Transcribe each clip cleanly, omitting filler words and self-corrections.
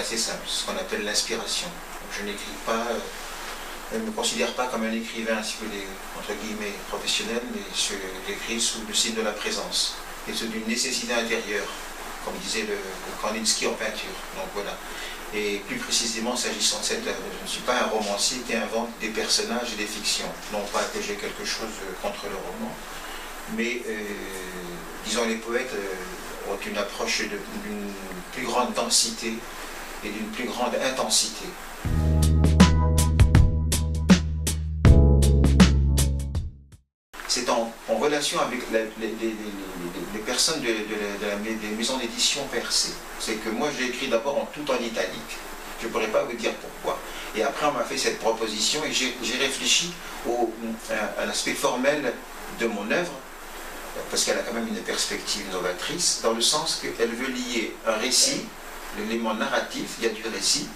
assez simple, ce qu'on appelle l'inspiration. Je n'écris pas, je ne me considère pas comme un écrivain, si vous voulez, entre guillemets, professionnel, mais j'écris sous le signe de la présence et sous d'une nécessité intérieure, comme disait le Kandinsky en peinture. Donc voilà. Et plus précisément, s'agissant de cette œuvre, je ne suis pas un romancier qui invente des personnages et des fictions. Non pas que j'ai quelque chose contre le roman, mais disons les poètes ont une approche d'une plus grande densité et d'une plus grande intensité. C'est en relation avec les personnes des maisons d'édition percées. C'est que moi j'ai écrit d'abord tout en italique. Je ne pourrais pas vous dire pourquoi. Et après on m'a fait cette proposition et j'ai réfléchi à l'aspect formel de mon œuvre, parce qu'elle a quand même une perspective novatrice, dans le sens qu'elle veut lier un récit, l'élément narratif, il y a du récit,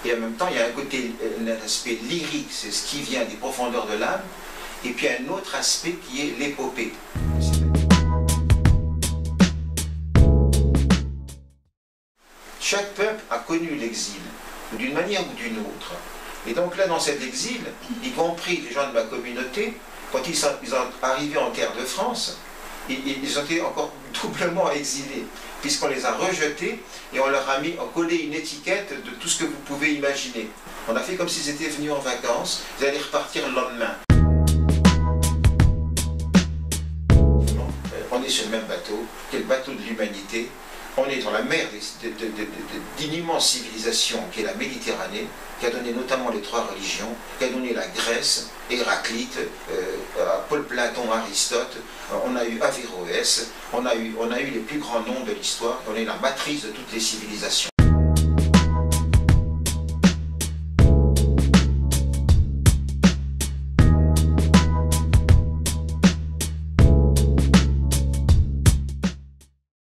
et en même temps il y a un aspect lyrique, c'est ce qui vient des profondeurs de l'âme, et puis un autre aspect qui est l'épopée. Chaque peuple a connu l'exil, d'une manière ou d'une autre. Et donc là, dans cet exil, y compris les gens de ma communauté, quand ils sont arrivés en terre de France, ils ont été encore doublement exilés, puisqu'on les a rejetés et on leur a collé une étiquette de tout ce que vous pouvez imaginer. On a fait comme s'ils étaient venus en vacances, ils allaient repartir le lendemain. On est sur le même bateau, qui est le bateau de l'humanité. On est dans la mer d'une immense civilisation qui est la Méditerranée, qui a donné notamment les trois religions, qui a donné la Grèce, Héraclite, Paul Platon, Aristote, on a eu Averroès, on a eu les plus grands noms de l'histoire, on est la matrice de toutes les civilisations.